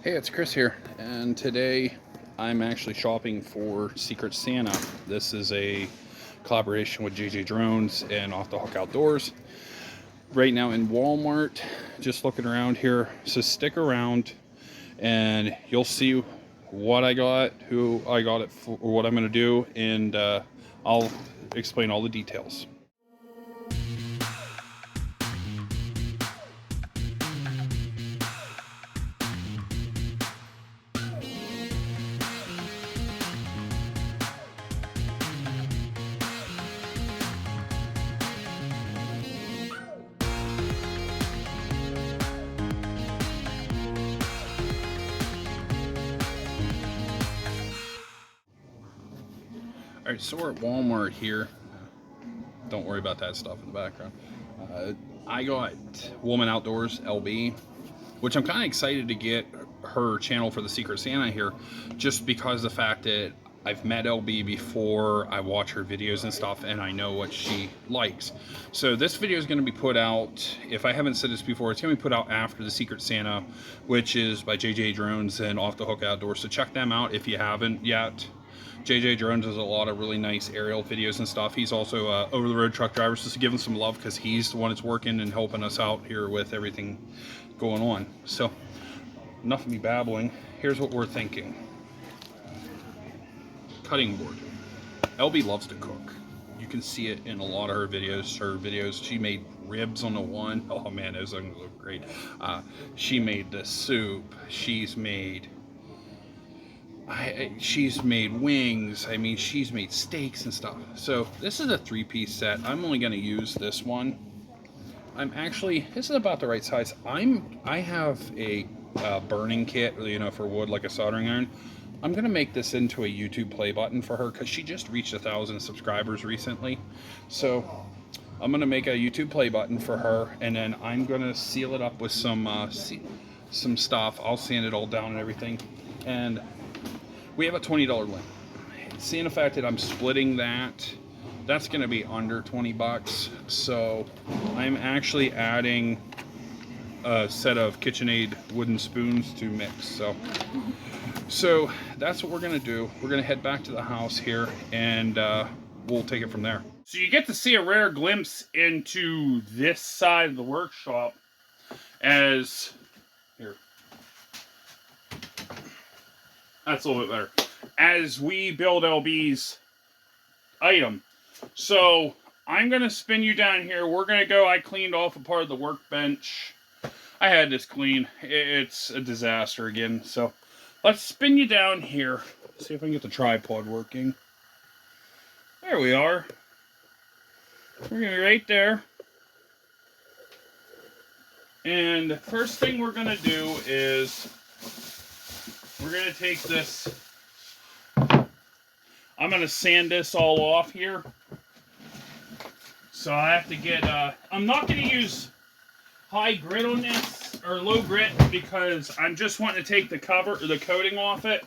Hey, it's Chris here, and today I'm actually shopping for Secret Santa. This is a collaboration with JJ Drones and Off the Hook Outdoors. Right now in Walmart, just looking around here, so stick around and you'll see what I got, who I got it for, what I'm going to do, and I'll explain all the details. Alright, so we're at Walmart here. Don't worry about that stuff in the background. I got Woman Outdoors LB, which I'm kind of excited to get her channel for the Secret Santa here, just because of the fact that I've met LB before, I watch her videos and stuff, and I know what she likes. So this video is going to be put out, if I haven't said this before, it's going to be put out after the Secret Santa, which is by JJ Drones and Off the Hook Outdoors. So check them out if you haven't yet. JJ Drones does a lot of really nice aerial videos and stuff. He's also over-the-road truck driver, so just give him some love because he's the one that's working and helping us out here with everything going on. So enough of me babbling. Here's what we're thinking. Cutting board. LB loves to cook. You can see it in a lot of her videos. She made ribs on the one. Oh man, those look great. She made the soup. She's made wings. I mean, she's made steaks and stuff. So this is a 3-piece set. I'm only going to use this one. This is about the right size. I have a burning kit, you know, for wood, like a soldering iron. I'm going to make this into a YouTube play button for her because she just reached 1,000 subscribers recently. So I'm going to make a YouTube play button for her, and then I'm going to seal it up with some stuff. I'll sand it all down and everything. And we have a $20 limit. Seeing the fact that I'm splitting that, that's going to be under 20 bucks. So I'm actually adding a set of KitchenAid wooden spoons to mix. So that's what we're going to do. We're going to head back to the house here, and we'll take it from there. So you get to see a rare glimpse into this side of the workshop as here. That's a little bit better. As we build LB's item. So I'm going to spin you down here. We're going to go. I cleaned off a part of the workbench. I had this clean. It's a disaster again. So let's spin you down here. See if I can get the tripod working. There we are. We're going to be right there. And the first thing we're going to do is we're going to take this. I'm going to sand this all off here. So I have to get, I'm not going to use high grit on this, or low grit, because I'm just wanting to take the cover, or the coating off it.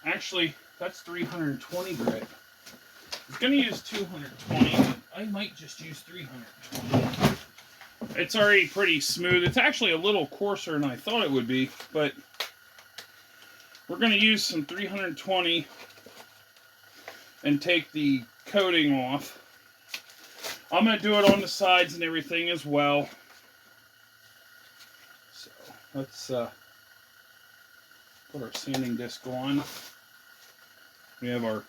Actually, that's 320 grit. I was going to use 220, but I might just use 320. It's already pretty smooth. It's actually a little coarser than I thought it would be, but we're going to use some 320 and take the coating off. I'm going to do it on the sides and everything as well. So let's put our sanding disc on. We have our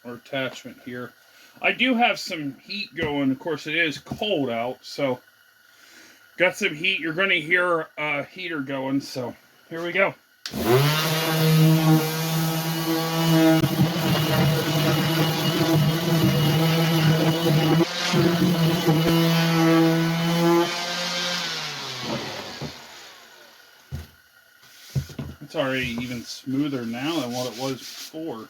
attachment here. I do have some heat going. Of course, it is cold out, so got some heat. You're going to hear a heater going, so here we go. It's already even smoother now than what it was before.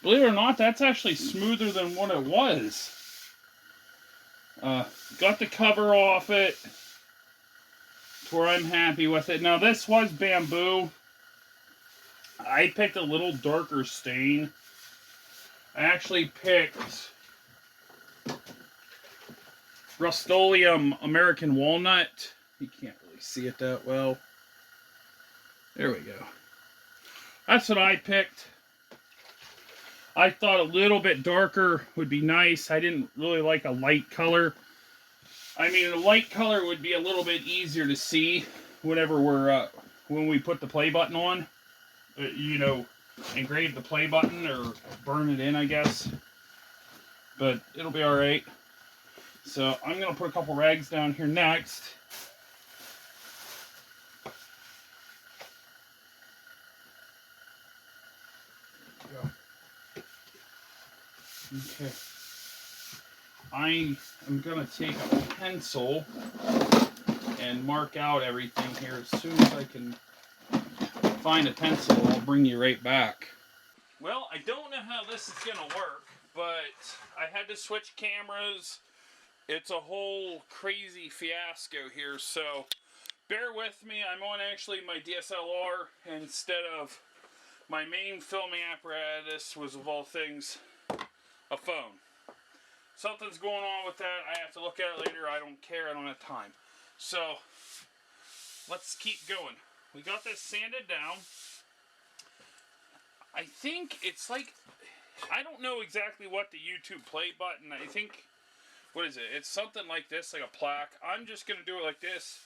Believe it or not, that's actually smoother than what it was. Got the cover off it to where I'm happy with it. Now this was bamboo. I picked a little darker stain. I actually picked Rust-Oleum American Walnut. You can't really see it that well. There we go. That's what I picked. I thought a little bit darker would be nice. I didn't really like a light color. I mean, a light color would be a little bit easier to see whenever when we put the play button on. You know, engrave the play button or burn it in, I guess. But it'll be alright. So I'm going to put a couple rags down here next. Okay. I am going to take a pencil and mark out everything here. As soon as I can find a pencil, I'll bring you right back. Well, I don't know how this is going to work, but I had to switch cameras. It's a whole crazy fiasco here, so bear with me. I'm on actually my DSLR instead of my main filming apparatus, was of all things a phone. Something's going on with that. I have to look at it later. I don't care. I don't have time. So let's keep going. We got this sanded down. I think it's like, I don't know exactly what the YouTube play button, I think, what is it? It's something like this, like a plaque. I'm just going to do it like this,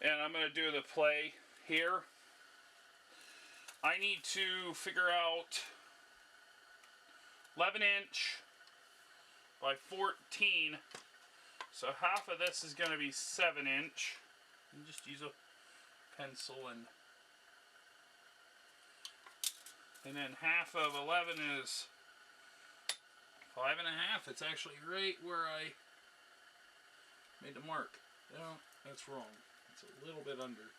and I'm going to do the play here. I need to figure out 11-inch by 14. So half of this is going to be 7-inch. Just use a pencil and then half of 11 is 5.5. It's actually right where I made the mark. No, that's wrong. It's a little bit under.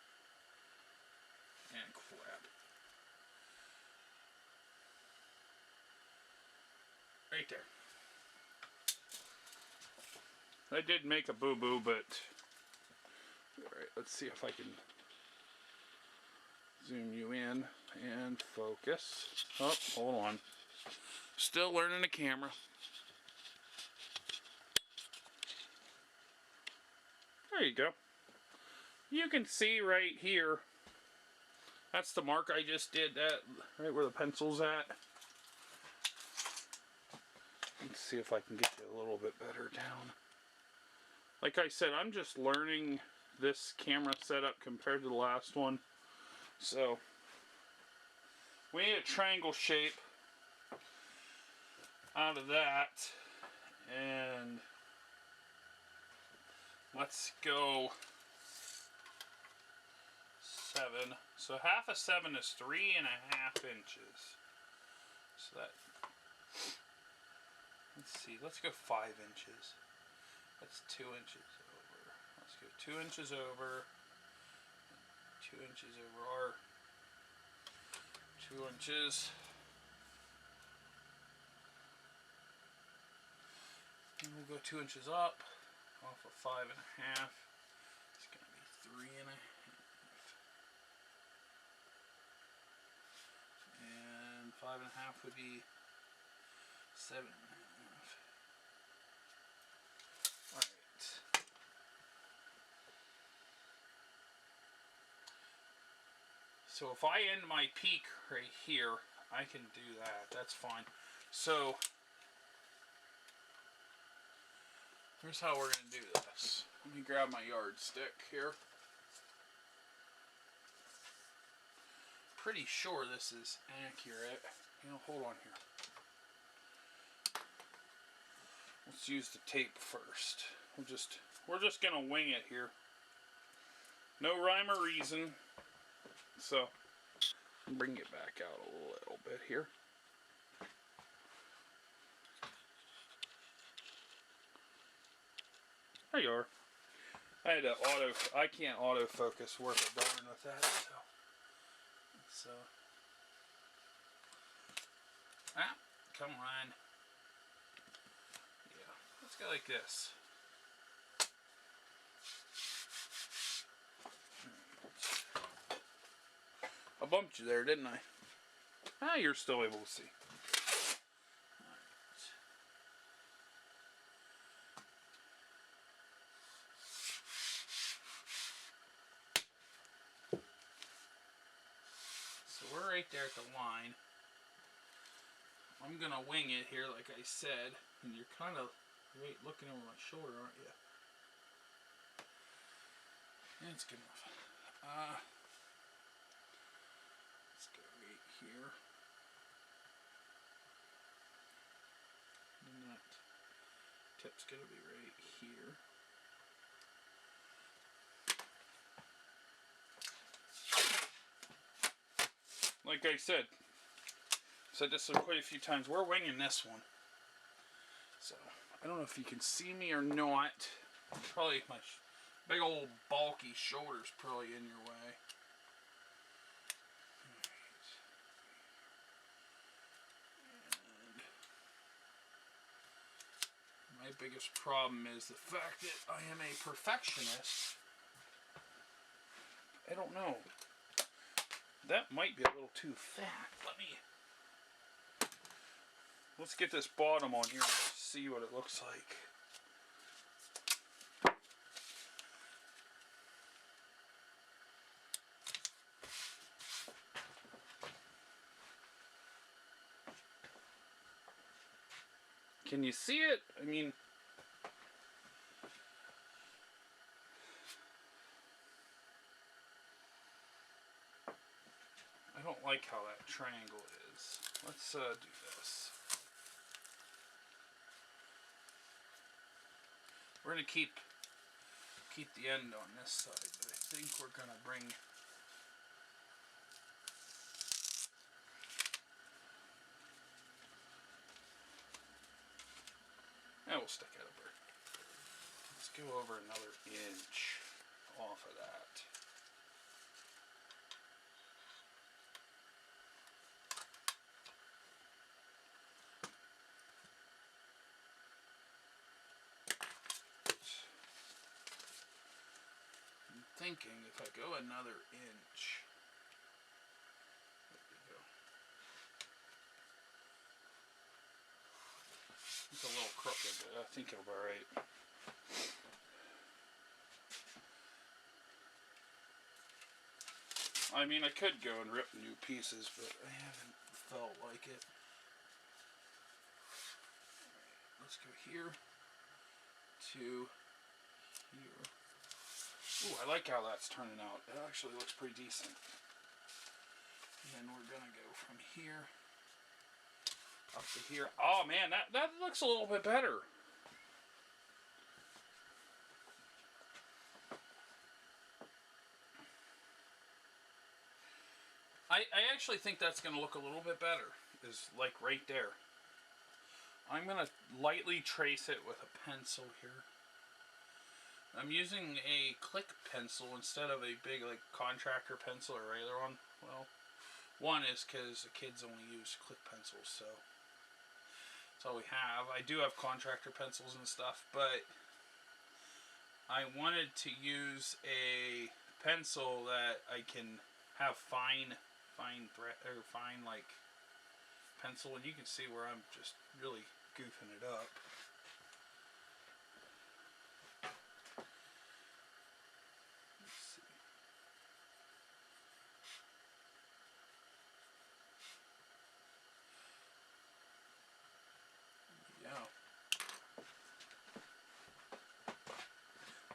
And crap. Right there. I did make a boo-boo, but alright, let's see if I can zoom you in and focus. Oh, hold on. Still learning the camera. There you go. You can see right here. That's the mark I just did, that right where the pencil's at. Let's see if I can get you a little bit better down. Like I said, I'm just learning this camera setup compared to the last one. So we need a triangle shape out of that. And let's go 7. So half of 7 is 3.5 inches. So that, let's see, let's go 5 inches. That's 2 inches over. Let's go 2 inches over. 2 inches over our 2 inches. And we'll go 2 inches up off of 5.5. It's going to be 3.5. And 5.5 would be 7.5. Alright. So if I end my peak right here, I can do that. That's fine. So here's how we're going to do this. Let me grab my yardstick here. Pretty sure this is accurate. You know, hold on here. Let's use the tape first. We're just gonna wing it here. No rhyme or reason. So bring it back out a little bit here. There you are. I had to I can't autofocus worth a darn with that. So come on. Yeah, let's go like this. I bumped you there, didn't I? Ah, you're still able to see. So we're right there at the line. I'm gonna wing it here, like I said, and you're kind of right looking over my shoulder, aren't you? And it's good enough. Let's go right here. And that tip's gonna be right here. Like I said this quite a few times, we're winging this one. So, I don't know if you can see me or not. Probably my big old bulky shoulder's probably in your way. And my biggest problem is the fact that I am a perfectionist. I don't know. That might be a little too fat. Let's get this bottom on here and see what it looks like. Can you see it? I mean, I don't like how that triangle is. Let's do this. We're going to keep the end on this side, but I think we're going to bring we'll stick it over. Let's go over another inch off of that. I'm thinking if I go another inch, there we go. It's a little crooked, but I think it'll be alright. I mean, I could go and rip new pieces, but I haven't felt like it. Alright, let's go here to here. Ooh, I like how that's turning out. It actually looks pretty decent. And then we're gonna go from here up to here. Oh man, that looks a little bit better. I actually think that's going to look a little bit better, is like right there. I'm going to lightly trace it with a pencil here. I'm using a click pencil instead of a big like contractor pencil or regular one. Well, one is because the kids only use click pencils, so that's all we have. I do have contractor pencils and stuff, but I wanted to use a pencil that I can have fine like pencil, and you can see where I'm just really goofing it up. Let's see. Yeah.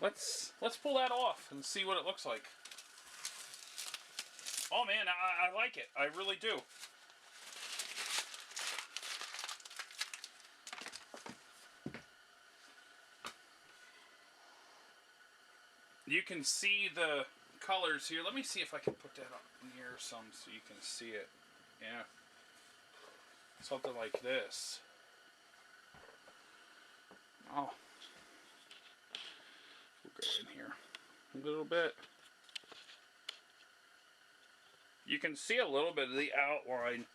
Let's pull that off and see what it looks like. Oh man, I like it. I really do. You can see the colors here. Let me see if I can put that up near some so you can see it. Yeah. Something like this. Oh. We'll go in here a little bit. You can see a little bit of the outline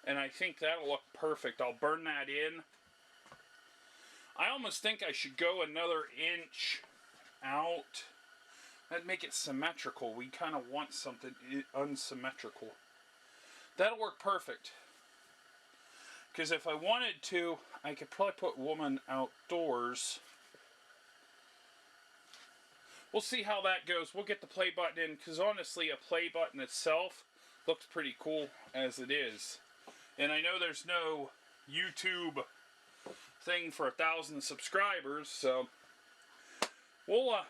And I think that'll look perfect. I'll burn that in. I almost think I should go another inch out. That'd make it symmetrical. We kind of want something unsymmetrical. That'll work perfect. Because if I wanted to, I could probably put woman outdoors. We'll see how that goes. We'll get the play button in, because honestly, a play button itself looks pretty cool as it is. And I know there's no YouTube thing for 1,000 subscribers, so we'll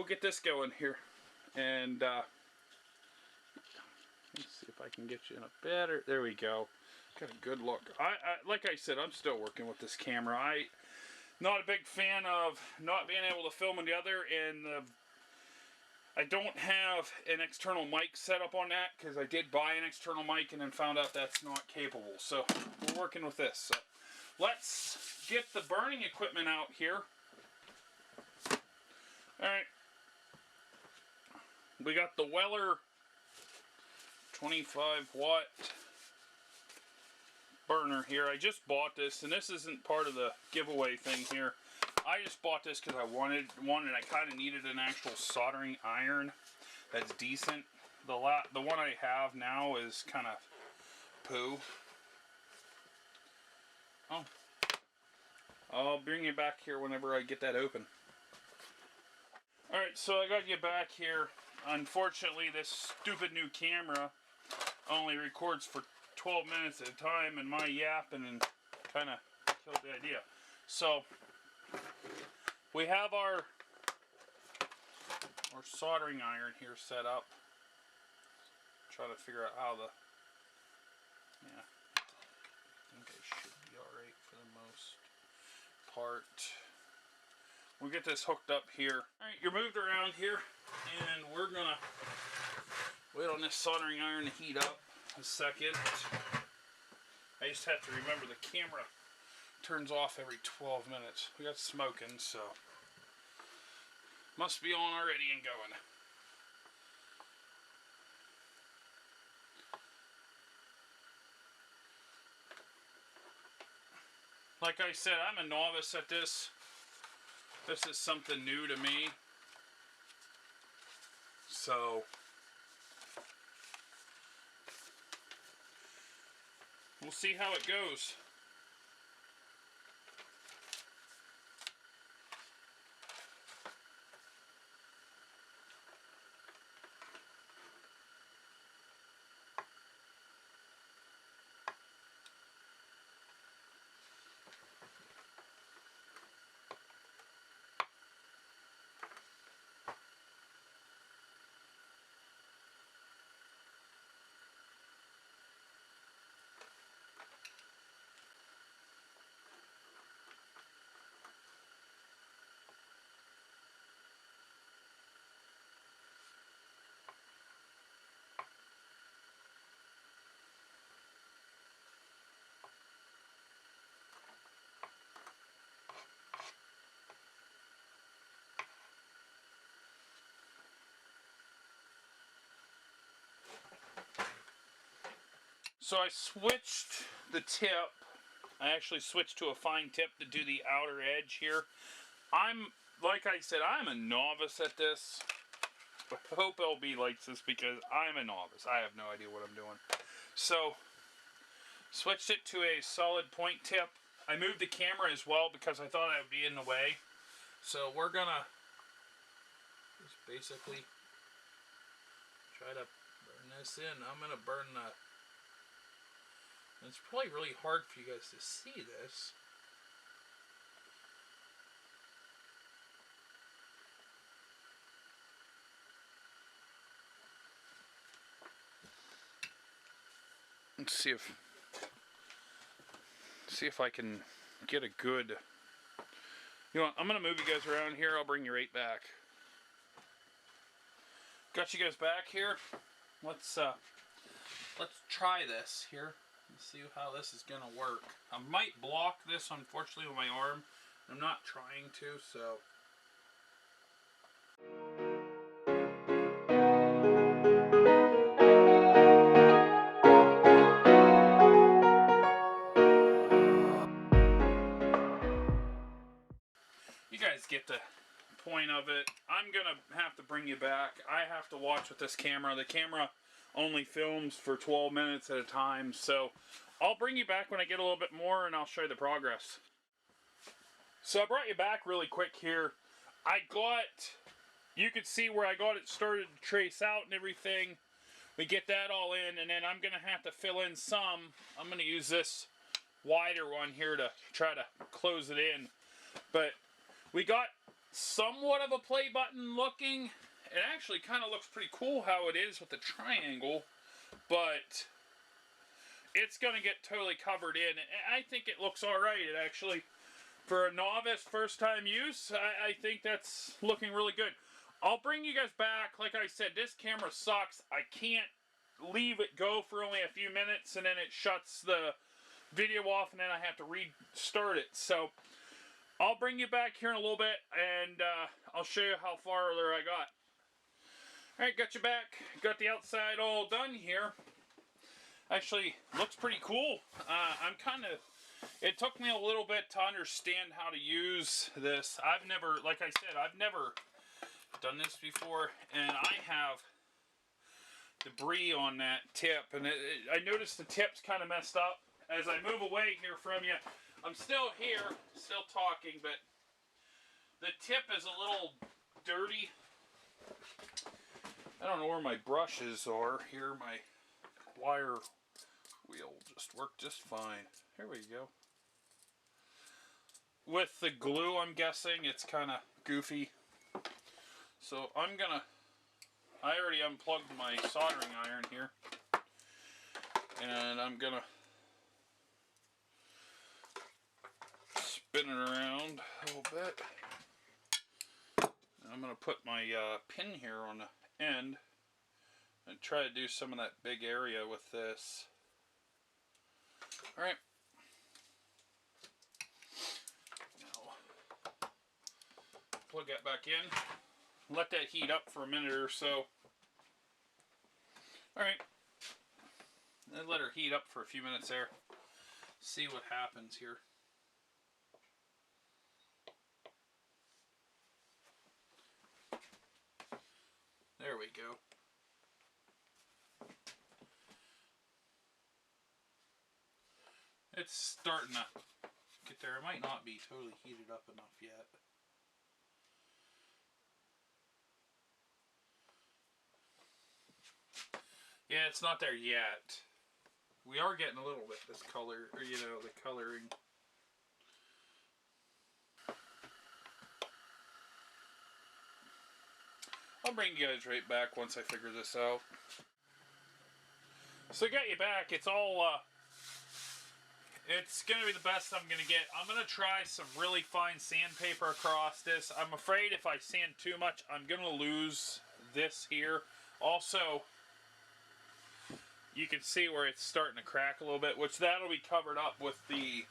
get this going here. And let's see if I can get you in a better. There we go. Got a good look. Like I said, I'm still working with this camera. I'm not a big fan of not being able to film together, and I don't have an external mic set up on that, because I did buy an external mic and then found out that's not capable. So we're working with this. So let's get the burning equipment out here. Alright. We got the Weller 25 watt burner here. I just bought this, and this isn't part of the giveaway thing here. I just bought this because I wanted one, and I kind of needed an actual soldering iron that's decent. The one I have now is kind of poo. Oh. I'll bring you back here whenever I get that open. Alright, so I got you back here. Unfortunately, this stupid new camera only records for 12 minutes at a time, and my yapping and kind of killed the idea. So we have our soldering iron here set up. Trying to figure out how the, yeah, I think I should be alright for the most part. We'll get this hooked up here. Alright, you're moved around here, and we're gonna wait on this soldering iron to heat up a second. I just have to remember the camera turns off every 12 minutes. We got smoking, so must be on already and going. Like I said, I'm a novice at this. This is something new to me. So we'll see how it goes. So I switched the tip. I actually switched to a fine tip to do the outer edge here. Like I said, I'm a novice at this. I hope LB likes this because I'm a novice. I have no idea what I'm doing. So, switched it to a solid point tip. I moved the camera as well because I thought I would be in the way. So we're gonna just basically try to burn this in. I'm gonna burn the... It's probably really hard for you guys to see this. Let's see if I can get a good... You know what, I'm gonna move you guys around here. I'll bring you right back. Got you guys back here. Let's try this here. Let's see how this is gonna work. I might block this, unfortunately, with my arm. I'm not trying to, so... get the point of it. I'm gonna have to bring you back. I have to watch with this camera. The camera only films for 12 minutes at a time, so I'll bring you back when I get a little bit more and I'll show you the progress. So I brought you back really quick here. You could see where I got it started to trace out and everything. We get that all in, and then I'm going to have to fill in some. I'm going to use this wider one here to try to close it in. But we got somewhat of a play button looking. It actually kind of looks pretty cool how it is with the triangle, but it's going to get totally covered in. I think it looks alright. It actually, for a novice first time use, I think that's looking really good. I'll bring you guys back. Like I said, this camera sucks. I can't leave it go for only a few minutes and then it shuts the video off and then I have to restart it. So I'll bring you back here in a little bit and I'll show you how far there I got. Alright, got you back. Got the outside all done here. Actually, looks pretty cool. It took me a little bit to understand how to use this. Like I said, I've never done this before, and I have debris on that tip, and I noticed the tip's kind of messed up. As I move away here from you, I'm still here, still talking, but the tip is a little dirty. I don't know where my brushes are. Here, my wire wheel just worked just fine. Here we go. With the glue, I'm guessing it's kind of goofy. So I already unplugged my soldering iron here. And I'm gonna spin it around a little bit. And I'm gonna put my pin here on the end and try to do some of that big area with this. Alright. Now, plug that back in. Let that heat up for a minute or so. Alright. Then let her heat up for a few minutes there. See what happens here. There we go. It's starting to get there. It might not be totally heated up enough yet. Yeah, it's not there yet. We are getting a little bit this color, or you know, the coloring. I'll bring you guys right back once I figure this out. So I got you back. It's all, it's going to be the best I'm going to get. I'm going to try some really fine sandpaper across this. I'm afraid if I sand too much, I'm going to lose this here. Also, you can see where it's starting to crack a little bit, which that'll be covered up with the,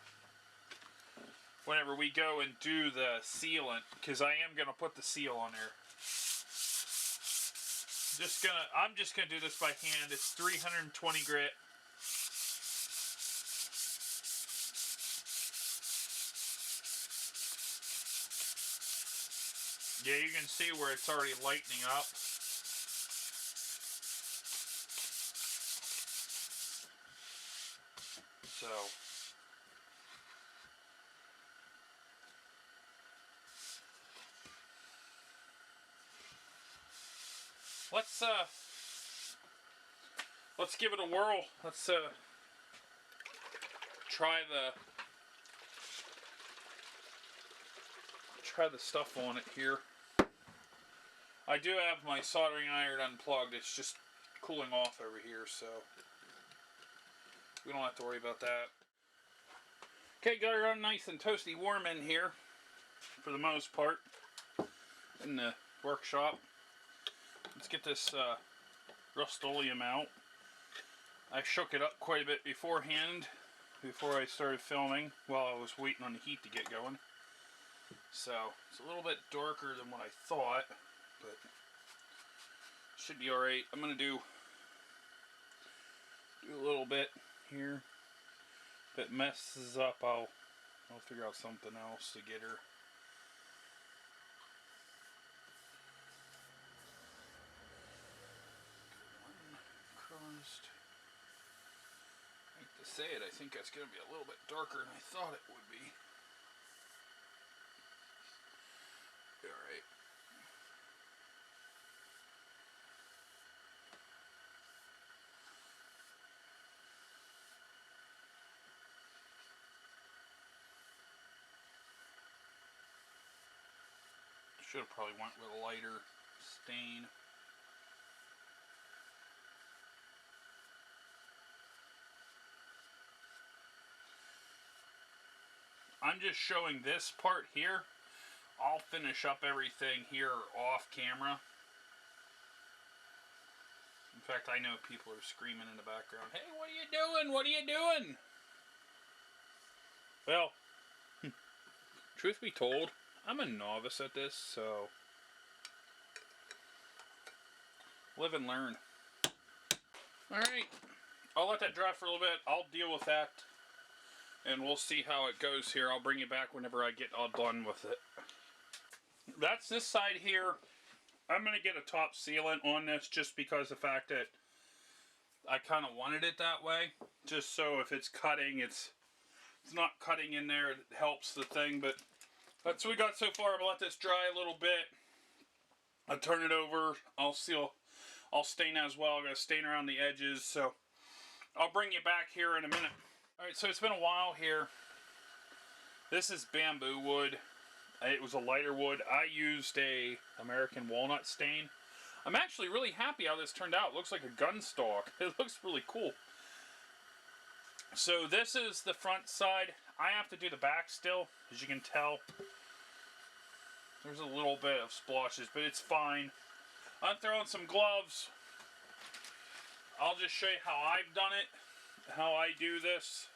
whenever we go and do the sealant, because I am going to put the seal on there. I'm just gonna do this by hand. It's 320 grit. Yeah, you can see where it's already lightening up. So let's give it a whirl. Let's try the stuff on it here. I do have my soldering iron unplugged. It's just cooling off over here, so we don't have to worry about that. Okay, got it run nice and toasty warm in here for the most part in the workshop. Let's get this Rust-Oleum out. I shook it up quite a bit beforehand, before I started filming, while I was waiting on the heat to get going. So, it's a little bit darker than what I thought, but should be alright. I'm going to do a little bit here. If it messes up, I'll figure out something else to get her say it, I think that's going to be a little bit darker than I thought it would be. Alright. Should have probably went with a lighter stain. I'm just showing this part here. I'll finish up everything here off camera. In fact, I know people are screaming in the background, "Hey, what are you doing? What are you doing?" Well, truth be told, I'm a novice at this, so live and learn. Alright, I'll let that dry for a little bit. I'll deal with that, and we'll see how it goes here. I'll bring you back whenever I get all done with it. That's this side here. I'm going to get a top sealant on this just because of the fact that I kind of wanted it that way. Just so if it's cutting, it's not cutting in there. It helps the thing, but that's what we got so far. I'm going to let this dry a little bit. I'll turn it over. I'll seal. I'll stain as well. I'm going to stain around the edges. So I'll bring you back here in a minute. Alright, so it's been a while here. This is bamboo wood. It was a lighter wood. I used a American walnut stain. I'm actually really happy how this turned out. It looks like a gun stock. It looks really cool. So this is the front side. I have to do the back still, as you can tell. There's a little bit of splotches, but it's fine. I'm throwing some gloves. I'll just show you how I've done it, how I do this.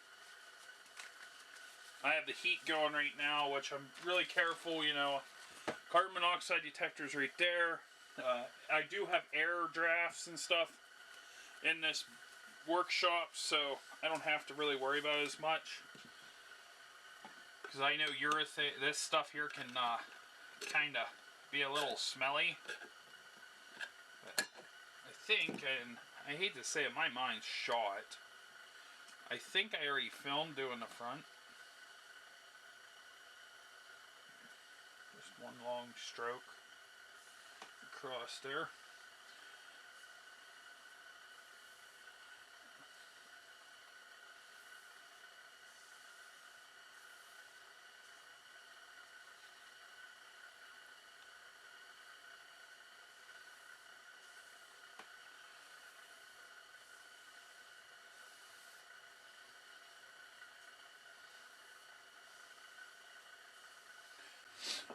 I have the heat going right now, which I'm really careful, you know. Carbon monoxide detector's right there. I do have air drafts and stuff in this workshop, so I don't have to really worry about it as much. Because I know urethane, this stuff here can kind of be a little smelly. But I think, and I hate to say it, my mind's shot. I think I already filmed doing the front. Just one long stroke across there.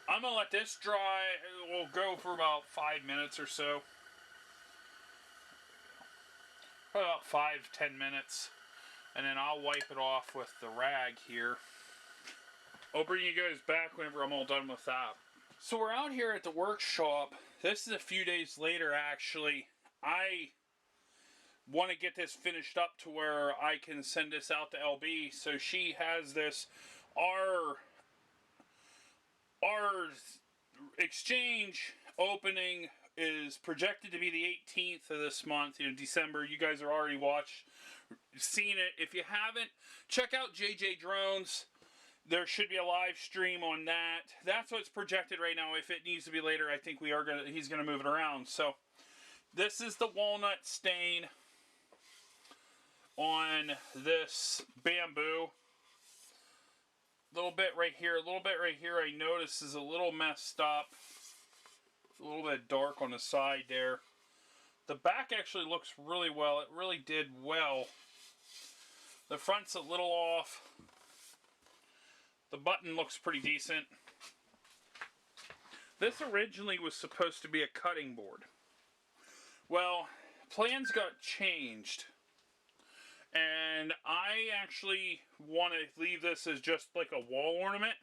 I'm going to let this dry. It will go for about 5 minutes or so. Probably about 5-10 minutes. And then I'll wipe it off with the rag here. I'll bring you guys back whenever I'm all done with that. So we're out here at the workshop. This is a few days later, actually. I want to get this finished up to where I can send this out to LB. So she has this. Our exchange opening is projected to be the 18th of this month, December. You guys are already seen it. If you haven't, check out JJ Drones. There should be a live stream on that. That's what's projected right now. If it needs to be later, I think he's gonna move it around. So this is the walnut stain on this bamboo. A little bit right here, I notice is a little messed up. A little bit dark on the side there. The back actually looks really well. It really did well. The front's a little off. The button looks pretty decent. This originally was supposed to be a cutting board. Well, plans got changed. And I actually want to leave this as just like a wall ornament.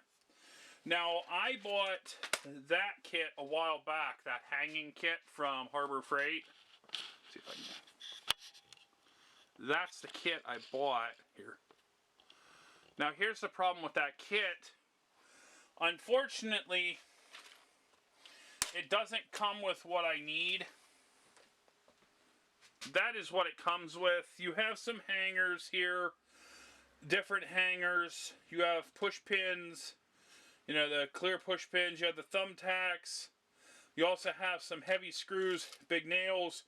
Now, I bought that kit a while back, that hanging kit from Harbor Freight. Let's see if I can. That's the kit I bought here. Now, here's the problem with that kit. Unfortunately, it doesn't come with what I need. That is what it comes with. You have some hangers here. different hangers. You have push pins, you know, the clear push pins. You have the thumbtacks. You also have some heavy screws, big nails,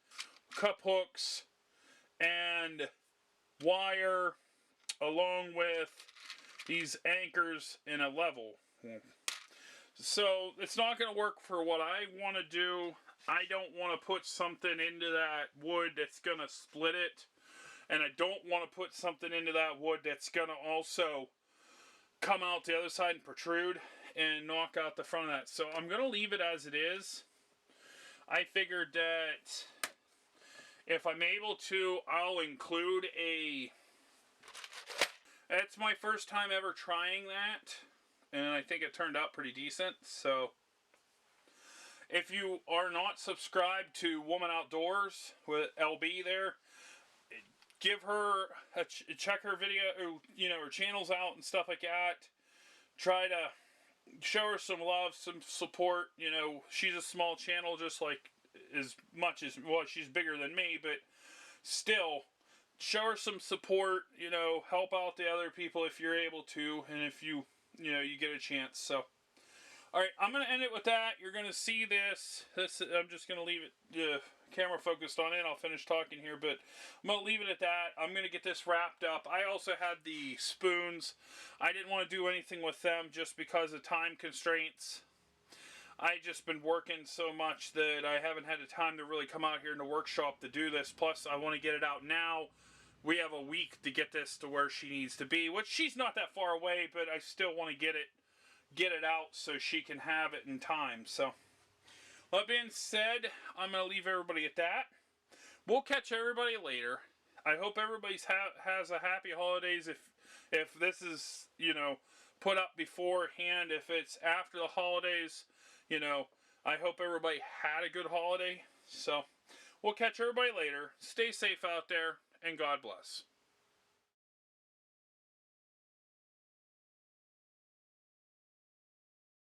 cup hooks, and wire, along with these anchors in a level. So it's not going to work for what I want to do. I don't want to put something into that wood that's going to split it. And I don't want to put something into that wood that's going to also come out the other side and protrude and knock out the front of that. So I'm going to leave it as it is. I figured that if I'm able to, I'll include a... It's my first time ever trying that, and I think it turned out pretty decent. So if you are not subscribed to Woman Outdoors with LB there, give her a check her video, you know, her channels out and stuff like that. Try to show her some love, some support. You know, she's a small channel, just like as much as, well, she's bigger than me, but still, show her some support. You know, help out the other people if you're able to, and if you know, you get a chance. So, all right, I'm going to end it with that. You're going to see this. I'm just going to leave it, the camera focused on it. I'll finish talking here, but I'm going to leave it at that. I'm going to get this wrapped up. I also had the spoons. I didn't want to do anything with them just because of time constraints. I just been working so much that I haven't had the time to really come out here in the workshop to do this. Plus, I want to get it out now. We have a week to get this to where she needs to be, which she's not that far away, but I still want to get it out so she can have it in time. So, that being said, I'm going to leave everybody at that. We'll catch everybody later. I hope everybody has a happy holidays. If this is, you know, put up beforehand, if it's after the holidays, you know, I hope everybody had a good holiday. So, we'll catch everybody later. Stay safe out there, and God bless.